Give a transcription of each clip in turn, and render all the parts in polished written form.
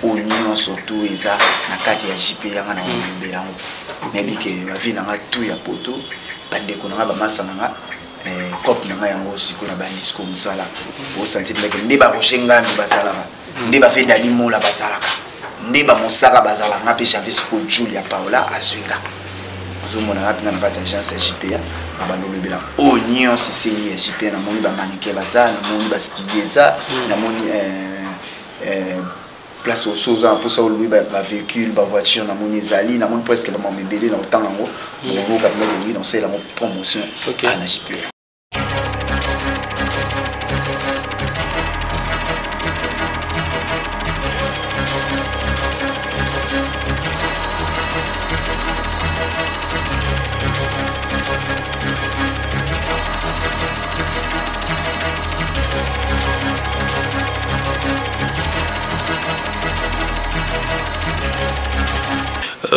union surtout eza na kati ya JP yanga na belango nebi ke ba vie nanga tout ya poto bande ko nanga ba masanga cop nanga yango siko na ba disco musala o sentir que ndeba ko shengano basala ndeba fe dali mola basala ndeba mosaka basala nga pe chavé siko Julia Paola azwinga azomona na pina na kati ya agence ya JP ya abando le bilan union c'est lié JP na moni ba manike basala na moni ba studieza na moni place aux choses pour ça lui ba véhicule ba voiture na moni zali na moni presque ba mobile na autant ngo mo ka mettre lui dans c'est la promotion à la JP.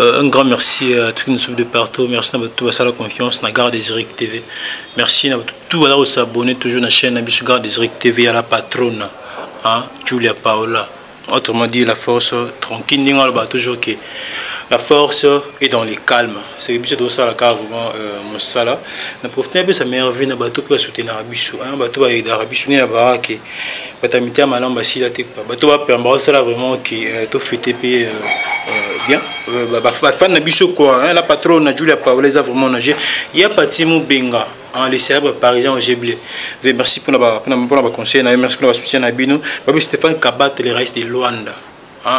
Un grand merci à tous nous de partout. Merci à tout la confiance na Garde des Eric TV. Merci à tout à s'abonner toujours à la chaîne de Garde des Eric TV à la patronne Julia Paola. Autrement dit la force tranquille toujours que la force est dans les calmes. C'est bien de ça la carrément mon sala. Na profiter de sa merveille na bateau pour soutenir Abisu. Bateau avec d'Arabisu na barake. Batamité malamba si la te bateau va permettre ça vraiment qui to fêter bien. Fan na biso quoi. La patronne Julia Paola les a vraiment nagé. Il y a Patimu Benga. Les célèbres parisiens au Géblé. Merci pour la conseil, merci pour la soutien à Bino. Babi Stéphane Kabat, les races de Luanda.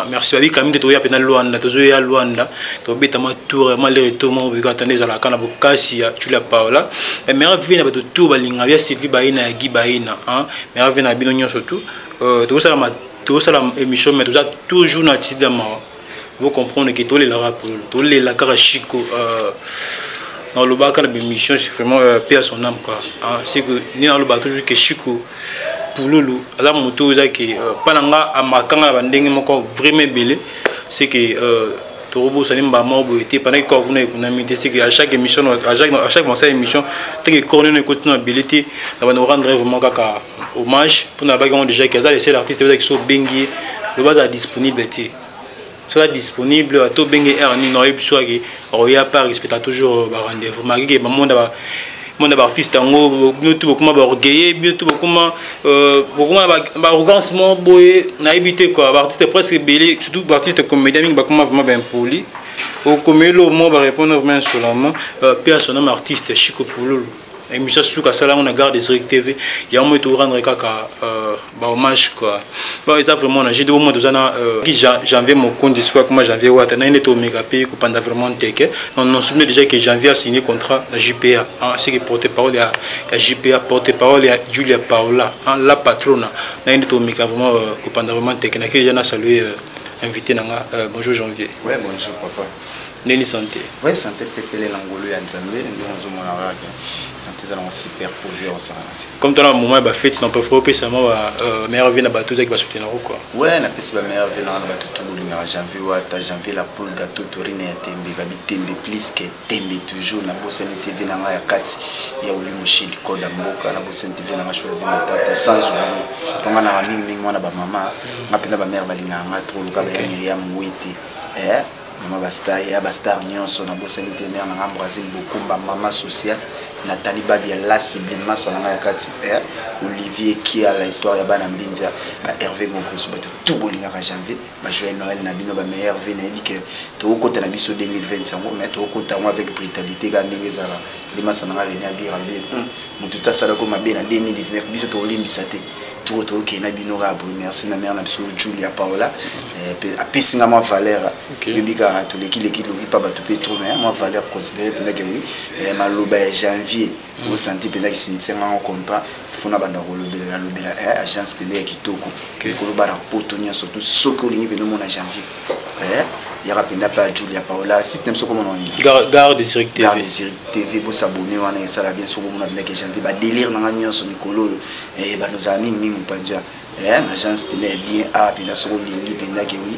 Merci Babi Camille de Toya Pena Luanda, Tozoya Luanda, Tobetama Tour, Malé Tomo, Bigatane à la Canabocassia, Julia Paola. Et meilleure vie n'a pas de tout, Balinga, Sylvie Baïna, Guy Baïna, meilleure vie n'a Bino surtout. Tout ça la émission, mais tout ça toujours nativement. Vous comprenez que tous les rapports, tous les Lacarachiko. Dans le bas, quand la mission, c'est vraiment paix à son âme. C'est que nous avons toujours que Chico, pour Loulou, la moto, qui Pananga, à Makanga, vraiment belé, c'est que Torobo Salim Bamor, pendant que c'est qu'à chaque émission, à chaque émission, tant que Corne continue à abilité, on va nous rendre vraiment hommage pour nous avoir déjà que les artistes qui sont bengi, le bas est disponible. Soit disponible à tout bengue erni no soit que roya pas respecter toujours rendez-vous malgré que monde artiste ngo tout comment ba orgueillé tout comment ba arrogance mo boy na éviter quoi artiste presque belé surtout artiste comédien ba comment vraiment ben poli au comélo mo ba répondre vraiment seulement personnel artiste Chico Pouloulou et monsieur Souka Salam on a Garde des Eric TV il y a un moment rendre kaka hommage quoi bon ils a vraiment j'ai de moment dozana qui janvier mon compte d'histoire comment janvier wata na neto méga pays ko panda vraiment teke on souvenez déjà que janvier a signé contrat la JPA c'est que porte-parole à JPA porte-parole à Julia Paola la patronne na neto méga vraiment ko panda vraiment teke na qui jana saluer invité nanga bonjour janvier. Ouais bonjour papa. Neni santé. Oui, santé pépélé l'angolo et Anzambe, nous avons la santé ça va superposer au sein. Comme dans le moment bah fait, on peut faire plus seulement meilleur vie na bateau qui va soutenir quoi. Ouais, na pesi ba meilleur vie na bateau tout le monde janvier wata janvier la poule gâteau torine ya tembe ba bitembe plus que tembe toujours na bossa TV na ya kati ya uli mushidi koda mboka na bossa TV na choisi matata sans oublier. Ponga na mingi mwana ba mama, ngapenda ba mère balinga nga trop luka ba Miriam Wete. Maman Basta et Bastar Nyonso na bossa ni ténère na Brésil beaucoup maman sociale Nathalie Babia la siblement sananga kati Olivier qui a la histoire ya bana mbinza ba Hervé Mokoso ba tout bolinga ka janvier ba joyeux Noël na bino ba meilleur vie na bi que to kota na biso 2025 mais to kota moi avec brutalité ga ndengeza la lima sananga venir à birabe mututa sala ko mabe na 2019 biso to limbisa te tout qui na bino ra merci na mère na biso Julia Paola a pesinga ma valeur bibika to l'équipe lobi pas bato pe trop mais ma valeur considérée pendant que oui maloba janvier au senti pendant que sintenga en contrat fona banda ko lobela agence pendant kitoko ko lobana potonia surtout sokolingi pendant mon janvier il y a pas Julia Paola si tu aimes ce comment on Garde des Eric TV Garde des Eric TV pour s'abonner on est ça la bien sur mon pendant que janvier ba délire na nganya so mikolo ba nos amis mi mon panja agence pendant bien pendant sur lingi pendant que oui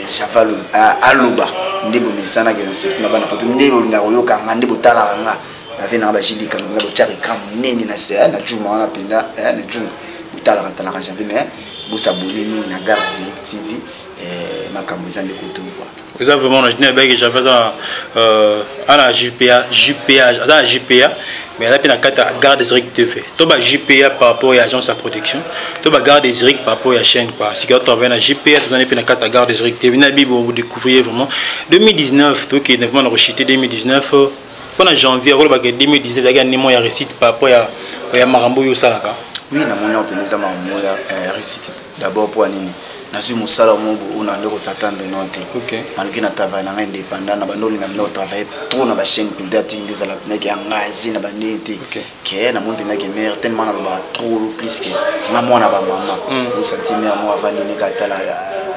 Javalo aloba ndebo mesana ke nsi na bana poto ndebo linga koyoka ngande botala nga ave na ba jili kanunga bo tari kam neni na se na juma na pinda na juma botala katala ka janvier mais bosabone mingi na Garde Direct TV makambo eza ndeko to quoi. Vous avez vraiment imaginé que j'avais à la JPA, mais à la Garde Direct TV. Tout le JPA par rapport à l'agence de protection, tout le Garde Direct par rapport à la chaîne. Si vous avez un JPA, vous avez une Garde Direct TV. Vous découvrez vraiment. 2019, donc il y a 2019. Pendant janvier, 2019, il y a un récit par rapport à Marambo Yosalaka. Oui, na moni openiza mamu ya récit d'abord pour anini. Na suis musala mobo on a ndeko s'attendre noté. OK. Malgré na travail na indépendant na bandoli na no travail trop na ba chaîne peut-être ngeza la pneki engagé na bandeti. Que na monde na que mère tellement na ba trop plus que na mona ba maman. Au sentiment moi avant de nekatala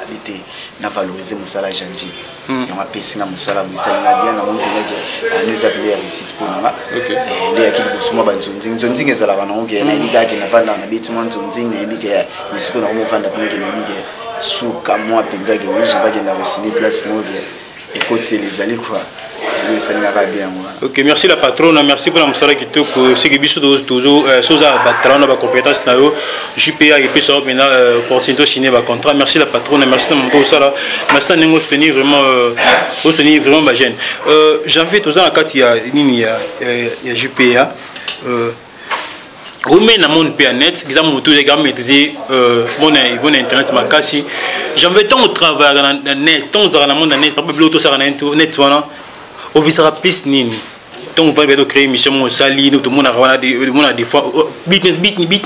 habiter na valoriser musala janvier. Ya mapesi na musala bisala na bien na monde na que nous appeler récit pour na. OK. Et ndé akili bosuma ba nzonzi ngeza bana ngo na ibika ke na vanda na bitima nzonzi na ibika mais ce qu'on a mo vanda pneki na ibika souka moi penza que oui je vais gagner au ciné place mode et côté les allées quoi. Ok, merci la patronne, merci pour la moussala qui te c'est que bisous toujours soza batalon ba compétence na yo JPA et puis ça maintenant opportunité signer ba contrat. Merci la patronne, merci mon beau ça merci nengo soutenir vraiment ba jeune. Janvier tous en quatre il y a nini il y a JPA Romain na mon net, ils ont tous les gars maîtriser mon internet makasi. J'avais tant au travail dans net, tant dans le monde net, pas plus tout ça dans net voilà. Au visera plus nini. Donc on va bientôt créer mission mon sali, nous tout le monde a des fois bit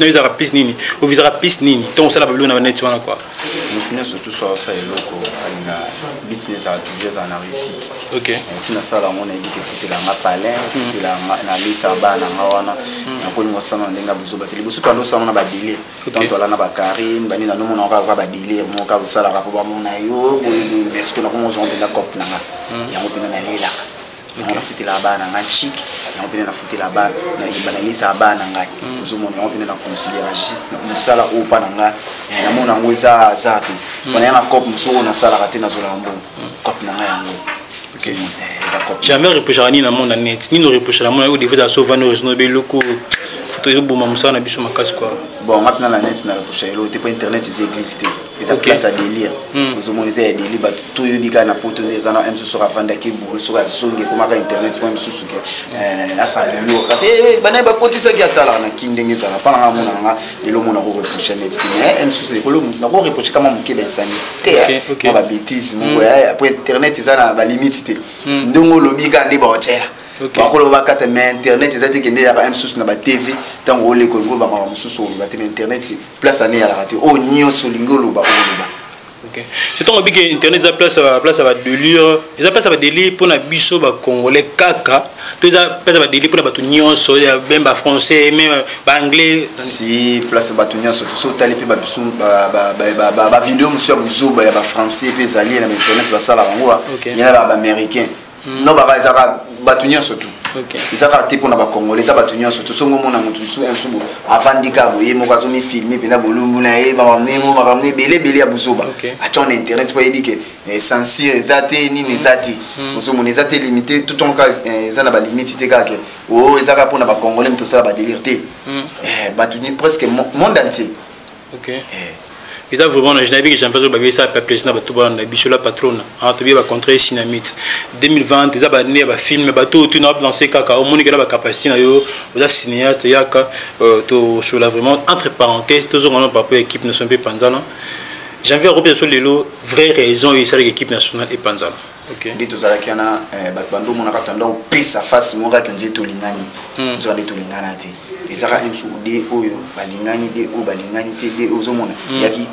na visera plus nini. Au visera plus nini. Donc ça la babylone na net voilà quoi. Nous surtout sur ça et loko alina business a toujours en réussite. OK. Tina sala mon ebi ke futé la mapalin, futé la na lisa ba na wana. Na ko mo sana ndenga buzo bateli. Buzo to ando sana na ba délai. Tant to la na ba Karine, bani na no mona ka ba délai, mo ka busala ka ba mona yo, mais ce que na ko mo zo ndena cop na nga. Ya mo pina na lela. On a foutu la bas dans un chic, et on peut la foutu la bas dans une banalise à bas dans un nous on peut la considérer juste nous ça là ou pas dans un et la mon angoisse à zati on a un cop nous on a ça la raté dans un bon cop dans un OK jamais reprocher ni dans mon net ni nous reprocher la mon au niveau de sauver nos réseaux locaux photo bon mamusa na biso makasi quoi bon maintenant la net na reprocher l'autre pas internet c'est existé ils ont place à délire nous on les a délire ba tout yobika na poto des ana même sur avant d'aki bourre sur zonge comme à internet pas même sous que à ça yo bana ba poti ça qui atala na kindenge ça pas na mona nga et le mona ko reprocher net mais même sous c'est ko na ko reprocher kama muke ben sanitaire ba bêtise mo après internet ça na ba limite ndongo lobika ndi ba otela bakolo bakata mais internet ezati kende ya même sous na ba TV tant o le kongo ba ma sous sur ba internet place ani ya la raté o nyo solingolo ba OK c'est ton obi que internet za place à délire ils place à délire pour na biso ba congolais kaka to za place à délire pour ba nyonso même ba français même ba anglais si place ba nyonso to so tali pe ba biso ba vidéo monsieur buzo ba français pe zali na internet ba sala ngwa yana ba américain non ba za batunya surtout OK ils ont raté pour na ba congolais za batunya surtout songo mona mutu su ensubo avandika boye mo kazo mi filmer pena bolumbu na e ba ramener belé ya buzoba acha on internet pour yebike censure zate ni nezati ozo mona zate limité tout en cas za na ba limité kaka o ezaka pour na ba congolais mto sala ba délirté batunya presque monde entier OK ils ont vraiment je n'avais que j'en faisais baby ça peuple na bato ba na biso la patronne en tout bien ba contre Sinamite 2020 ils ont né ba film bato tu n'as pas lancé kaka au monde que la capacité na yo aux cinéaste yaka to sur la vraiment entre parenthèses toujours on pas pour équipe nationale Panzana j'avais repéré sur les lots vraie raison et ça l'équipe nationale et Panzana OK ndi to zala kiana bando mona ka tanda o pesa face mo ka kenze to lingani nzo ndi to lingana te ezaka msude oyo balingani de o balingani te de ozomona yaki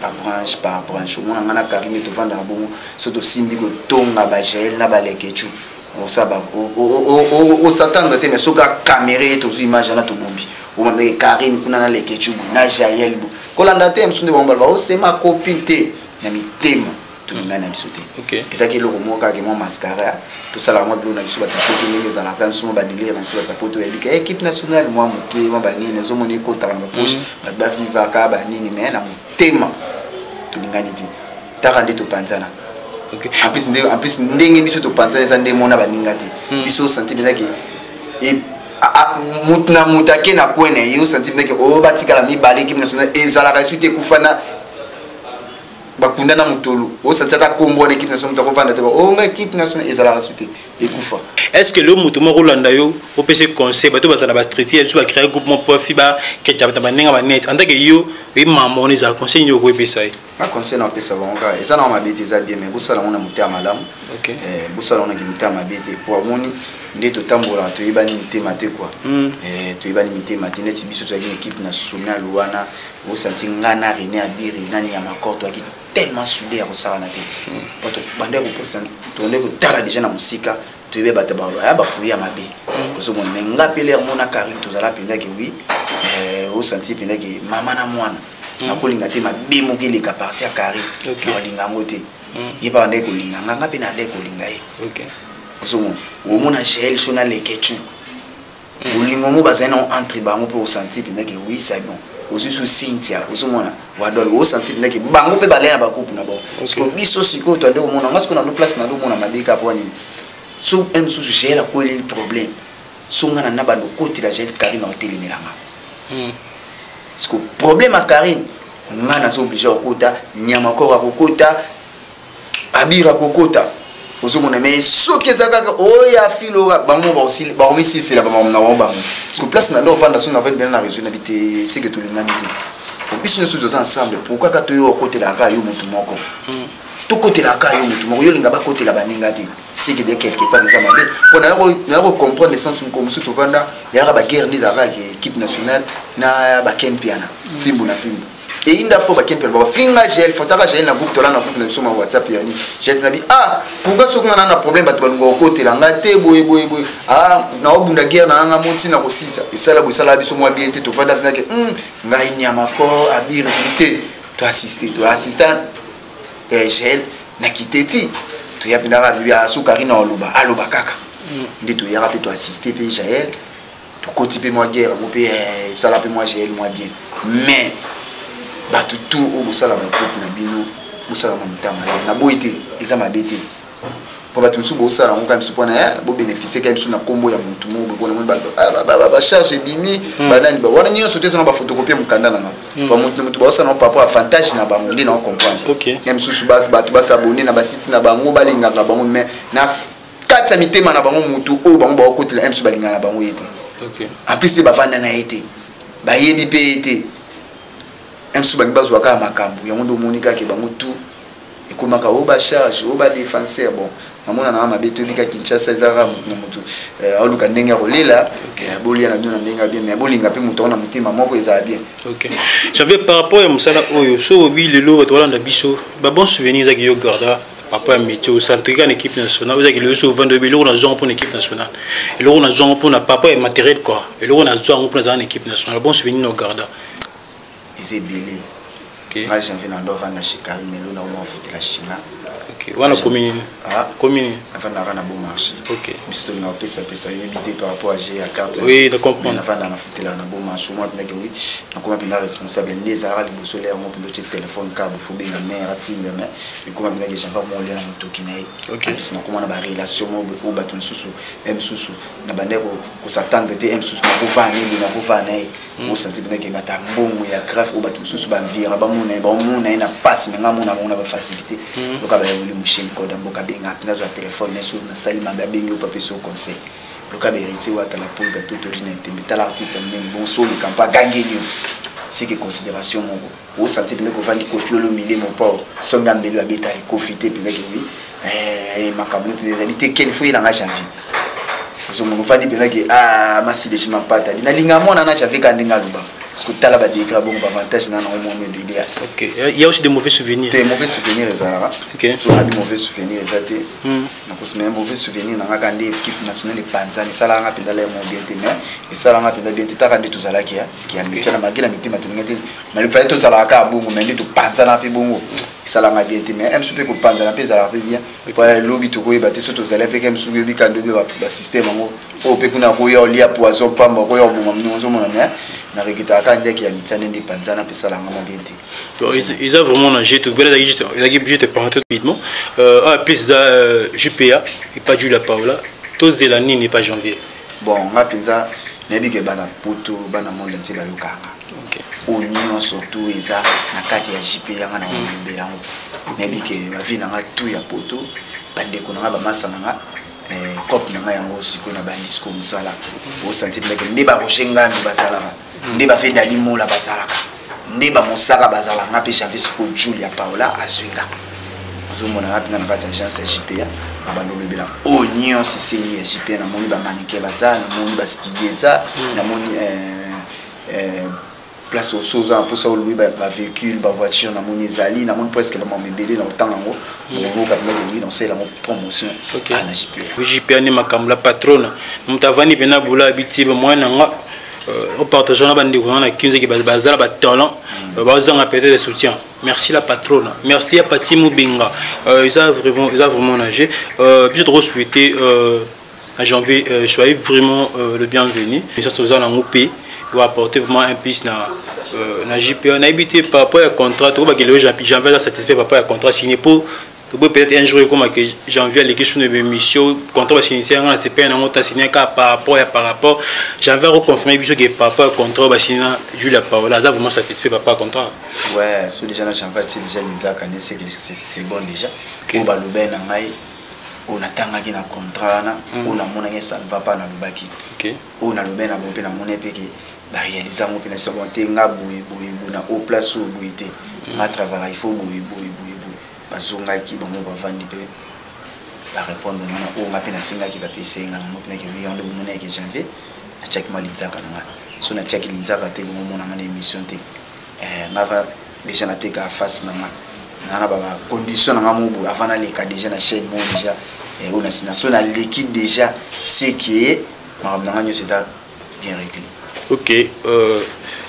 la branche par branche mona ngana Karine to vanda bongo soto simbi ko tonga ba gel na ba lekechu o saba o s'attendre te mais soka caméra to image na to bombi o mona Karine kuna na lekechu na jael bu kolanda te msunde bomba ba o sema copine te na mitema tout le monde a sauté. OK. Et ça qui est le mot qui est mon mascara. Tout ça là moi bleu na biso ba tapoto les ala quand so ba délire na so ba tapoto elika équipe nationale moi moké moi ba nini zo moni ko tanga poche ba viva ka ba nini mais na motema tout le monde dit ta rende to Panzana. OK. En plus ndenge biso to Panzana ça ndé mona ba ningati. Biso senti bien que et mutna mutake na kwene yo senti bien que o batika la mi balé équipe nationale ezala ka suite kufana bakunda na mutulu o satata kombo l'équipe nationale to vanda te o nga équipe nationale ezala rasuté ekufa. Est-ce que le mutumo rolanda yo au PC conseil bato batana ba streetier tu va créer groupement profit ba que tu ba nenga ba net en tant que yo et maman les a conseil yo ko pesa ba conseil na pesa bonga eza na mabete za bien mais bosala on a muté malamu. OK bosala on a muté mabete pour moni nde to tambola to yebani muté maté quoi to yebani muté maté net biso to équipe nationale wana o senti ngana René Abiri nani ya makor to tellement soudé à Rosarana. Parce que bandé tourné que tala déjà na musika tu veux battre ba ya ba fouiller ma bé parce que mon menga peler mon na Karim tout ça là penda que oui au senti penda que maman na mwana na kolinga te ma bé mo ki le ka partir Karim na linga ngote y ba ndé ko linga nganga pe na ndé ko linga e OK parce que au mon na gel sona le kechu au lingo mo bazana entre ba mo pour sentir penda que oui c'est bon aussi sous Cynthia aussi mona wadol o sentir ndeke bango pe balena ba coupe na bon parce que biso siko to ndeko mona parce que na no place na do mona madeka po nini so em sous gère ko le problème so ngana na bando côté la gère Karim na hôtel milanga parce que problème à Karim ngana so obligé okota nyama ko akokota abira kokota aussi mona mais so kezaka o ya filora bango ba aussi ba omisi c'est là ba na bango parce que place na do fanda so na vendre bien na réseau na bité c'est que tout le ngani biso nous tous ensemble pourquoi quand tu es au côté la caillou mutu moko tout côté la caillou mutu moko yo linga ba côté la baninga ti c'est que de quelque part des amandés pour na comprendre le sens comme si tu vanda ya ba guerre ni za équipe nationale na ba ken piana fimbu na fimbu et inda fo ba ken piana ba finga gel fotaka gel na groupe to la na groupe na soma WhatsApp yani gel na bi pourquoi so kuna na problème ba to bango côté la ngate boy na obunda guerre na nga moti na kosisa esala bosala biso mwa bien te to vanda na ke ngai nyama ko abire te to assister gel na kiteti to ya pinara bia sukari na aloba kaka ndi to ya rapide to assister pe Jaël to koti pe moi guerre mo pe sala pe moi Jaël moi bien mais ba tout au bosala ba groupe na bino bosala mo mutama na boité eza mabete pour ba tumsu bosala ngo kam supona bo bénéficier kam su na kombo ya mutu mo bo na ba charge bimi ba nani ba wana nyo sote sana ba photocopier mukanda na ba mutu ba sana papa avantage na ba ndi na comprendre OK même sous base ba tu ba s'abonner na ba site na ba ngo balinga na ba ngo mais na katsa mitema na ba ngo mutu o ba ngo ba okotela même sous balinga na ba ngo yete OK en plus ba vanda na yete ba yebi pe yete même sous ba ngbazo ka makambu ya ngo monika ke ba mutu ekomaka o ba charge o ba défenseur bon namona na mabeto bika Kinshasa ezara na mutu aluka ndenge ya kolela bolia na bino ndenge bien mais bolinga pe mutu na mutima moko ezala bien. OK j'avais par rapport à musala oyo so bi lelo to landa biso ba bon souvenir za ki yo garda par rapport à métier au centre en équipe nationale vous avez le so 22 biloko na genre pour l'équipe nationale et loro na genre pour na papa et matériel quoi et loro na genre pour na équipe nationale bon souvenir no garda c'est belé. OK moi j'en viens d'Ovan na Karim Melo na on foot la China. OK wana commune commune avant na bon marché. OK biso na pesa éviter par rapport à G à carte. Oui de comprendre avant na foot la na bon marché moi pendant que oui na comment pendant responsable les ara les solaire moi pendant téléphone câble faut bien mère atinde mais et comment pendant que j'en pas mon lien na mutoki na OK bis na comment na ba relation mo ko bato nsusu même susu na bandeko ko s'attendre te même susu na ko va na ko sentir pendant que bata mbongo ya grave ko bato nsusu ba vira ba mona na passe mais ngamo na ba facilité donc ba le machine code mboka benga na zo téléphone na so na salima ba bengi au papier so conseil le cas héritier wa ta la pour gâteau torine temeta l'artiste même bon so le campa gangeli c'est que considération mon au sentir que vandi kofi le milieu mon port songa mbelo abeta le profiter puis que oui makambo de réalité ken fo il en a janvier parce que mon vandi bien que masi de jima pata na linga mona na janvier kandinga luba parce que tala ba décra bon avantage na au moment de l'idée. OK il y a aussi des mauvais souvenirs. Des mauvais souvenirs ezala. OK so on a des mauvais souvenirs ezate na ko se mauvais souvenirs na ngaka ndé équipe nationale de Panzani sala nga pinda le mo bien te mais et sala nga pinda bien te ta kandi tuzala ki ya mitana magila mitima tuningate mais fa to sala ka bungu mais ndi to Panzana pe bungu sala nga bien te mais em supe ko Panzana pe sala pe bien pour lobby to ko ibate so to sala pe kem subi bi kando ba système ngo o pe kuna ko ya lia poison pamba ko ya bungu mnonzo mona mais na rekita kande ki ya mitana ndi Panzana pe sala nga mo bien te. Ils ont vraiment nagé tout le juste te parenthèse rapidement plus JPA et pas du la Paola tous de l'année n'est pas janvier bon ma pinza nebi ke bana puto bana monde nteba yokanga. OK union surtout eza na kati ya JP yanga na belango nebi ke ba vie na nga tout ya poto bande ko na ba masa na nga cop na nga yango siko na ba disco musala o sentir que ndeba ko shenga no basala ndeba fe dali mola basala ndeba mosaka basala nga pe Janvier siko Julia Paola azwinga azomona na pina na kati ya agence ya JP ya abando le bilan union c'est ya JP na moni ba manike basala na moni ba studieza na moni place aux choses pour ça lui ba véhicule ba voiture na moni zali na moni presque ba mobile na autant ngo ngo ka mettre lui dans c'est la promotion na JP JP ni makamla patron mutavani pena bula biti ba mwana nga au partage na bandi ko na 15 ki bazala ba talent bazanga peut-être de soutien merci la patronne merci à Pati Mubinga ils a vraiment nagé je te souhaiter à janvier soyez vraiment le bienvenu et ça aux en ngopé va apporter vraiment un plus na JP on a habité par rapport à contrat tout ba que le janvier là satisfait par rapport à contrat signé pour peut-être un jour comme que janvier à l'équipe sur une émission contrat va signer un CP na monta signé par rapport janvier reconfirmer que par rapport au contrat va signer Julia Paola là vraiment satisfait par rapport au contrat ouais c'est déjà janvier déjà l'inza c'est bon déjà pour ba loben ngai on attend qui na contrat na on a mon ça ne va pas na lobaki on a loben na mon pe na mon epeke ba réaliser mon pe na sabon tenga boui na au place où boité na travail il faut boui bazonga ki bango ba vandi pe ba répondre na o ngapi na singa ki ba pese nga mo pena ki wi on de mona ki janvier na check ma linzaka na so na check linzaka te mo mona na émission te ngava déjà na te ka face na na ba condition na mo bu avant na le ka déjà na chaîne mo déjà on a so na l'équipe déjà c'est qui ma na nyo c'est ça bien réglé. OK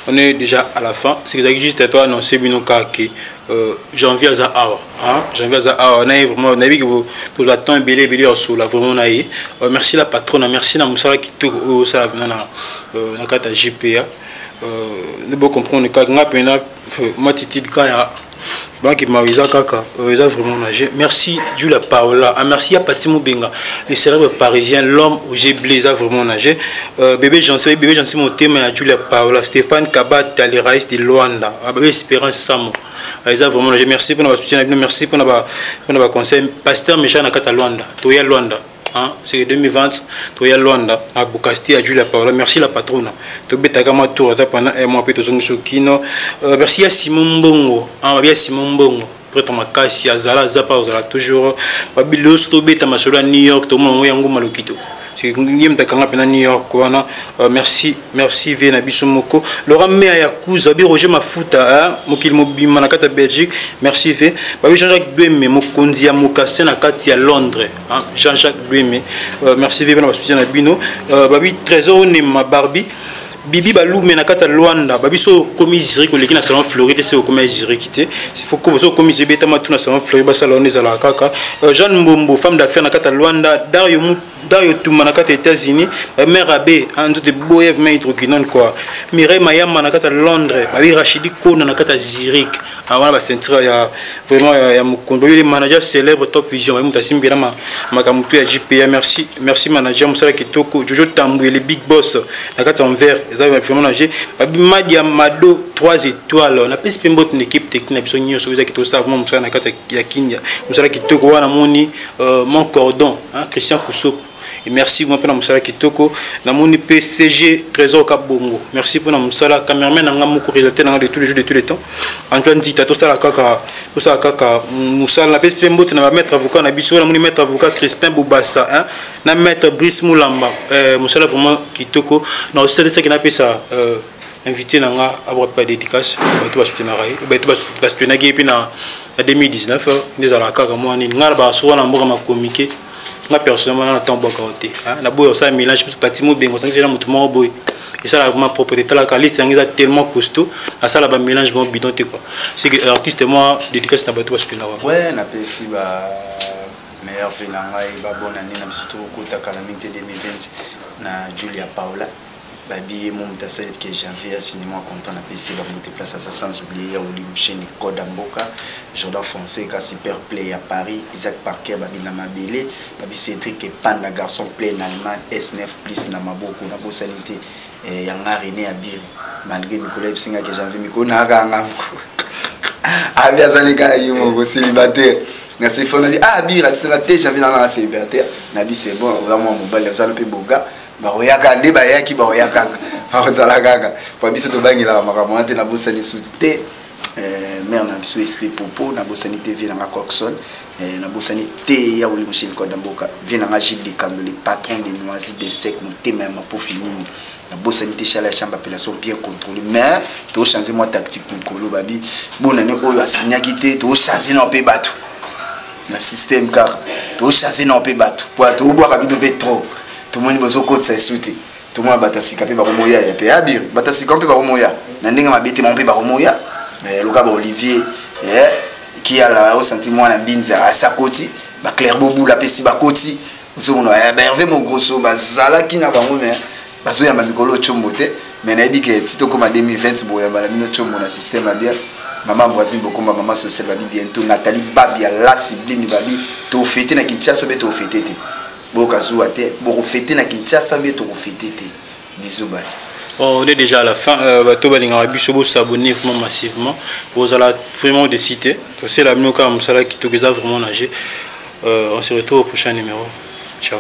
on est déjà à la fin c'est que juste à toi annoncer binoka que janvier za janvier za on a vraiment on a vu que vous attend belé sur la vraiment on merci la patronne merci na musala qui tout ça na kata JPA ne beau comprendre que ngapena matitid ka banque mawiza kaka ça vraiment nagé merci Julia Paola merci à Pati Mubinga le célèbre parisien l'homme où j'ai blessé vraiment nagé bébé Jansi mon thème à Julia Paola Stéphane Kabat les raïs de Luanda bébé Espérance Samo ça vraiment nagé merci pour notre soutien merci pour notre conseil pasteur Michel Nakata Luanda Toya Luanda c'est 2020 Toya Luanda à Bukasti à Julia Paola merci la patronne to betaka ma tour pendant un mois peut kino merci à Simon Mbongo bien Simon Mbongo prêtre makasi azala zapa azala toujours babilos to beta masolo New York to mo yango malokito c'est ngiem takanga pena New York wana merci vena bisomoko Laurent Mea Yakuza bi Roger Mafuta mokil mobima na kata Belgique merci ve babi Jean-Jacques Bweme mokonzi ya mokase na kati ya Londres Jean-Jacques Bweme merci ve na soutien na bino babi Trésor Nema Barbie Bibi Balou menakata Luanda babiso komi Zurich ko lekina salon Floride c'est komi Zurich té il faut que so komi zebeta matuna salon Floride ba salon ezala kaka Jeanne Mbombo femme d'affaires nakata Luanda Dario Tumanakata États-Unis mère Abbé en tout de Boev mais hydroquinone quoi Mireille Mayama nakata Londres babi Rachidi Kona nakata Zurich avant la centre ya vraiment ya mukondo les managers célèbres top vision mutasimbira makamutu ya JPA merci manager musala kitoko Jojo Tambou les big boss nakata envers ça va vraiment nager babi Madia Mado 3 étoiles on a plus pembot une équipe technique biso nyoso za kitoko ça vraiment musala nakata ya Kinya musala kitoko wana moni mon cordon Christian Kousou. Et merci pour la musala kitoko na moni PCG Trésor Kabongo merci pour la musala cameraman nga moko réalisateur de tous les jours de tous les temps Antoine Dita to sala kaka musala na PSP mbote na maître avocat na biso na moni maître avocat Crispin Boubassa na maître Brice Moulamba musala vraiment kitoko na aussi ça qui na pesa invité na nga avoir pas dédicace to ba soutenir ba soutenir et puis na 2019 des ala kaka moi ni ngala ba so na mboka ma communiquer nga personnellement na temps boka oté na boyo ça mélange Pati Mubinga ça c'est là mutumo boy et ça la vraiment propriété la liste est tellement costaud à ça la ba mélange bon bidon quoi c'est que artiste moi dédicace na bato ba soutenir ouais na pesi ba meilleur finanga ba bonne année na surtout kota calamité 2020 na Julia Paola babi mon mtasel que janvier cinéma content na PC ba monter place à ça sans oublier Oli Moucheni Code Mboka Jordan Fonseca Super Play à Paris Isaac Parker babi na Mabele babi Cédric et Panda garçon plein allemand S9 plus na maboko na bosalité yanga René Abiri malgré Nicolas Epsinga que j'avais Miko Naganga Abia Zanika yimo célibataire na se fona bi Abiri Epsinga te j'avais na célibataire na bi c'est bon vraiment mobile ça pe boga ba oyaka nde ba yaki ba oyaka ba zala gaga po biso to bangila makambo ate na bosani sute mère na biso esprit popo na bosani TV na Coxon na bosani te ya Oli Michel Kodamboka vient na Gilles Likando le patron des noisettes de sec monté même pour finir na bosani te chala chambre appellation bien contrôlée mais to changer moi tactique nkolo babi bonane oyo asinyaki te to changer na pe bato na système car to changer na pe bato po to boa ka bino pe trop tout le monde besoin de ça souté tout le monde batasika pe ba moya ya pe Abiri batasika pe ba moya na ndinga mabete mon pe ba moya le gars Olivier qui a la sentiment na binza à sa côté ba Claire Bobu la pesi ba côté zo on a Hervé mon grosso ba zala qui na bango mais bazo ya mamikolo chombote mais na bike tito comme 2020 boya ba la mino chombo na système bien maman voisine beaucoup maman sociale ba bientôt Nathalie Babia la sublime babi to fêter na Kinshasa be to fêter te boka zuwa te boko fêter na Kinshasa be to fêter te bisous bye. On est déjà à la fin. Bato balinga biso s'abonner vraiment massivement. Vous allez vraiment de citer. C'est la minoka musala qui te vraiment nager. On se retrouve au prochain numéro. Ciao.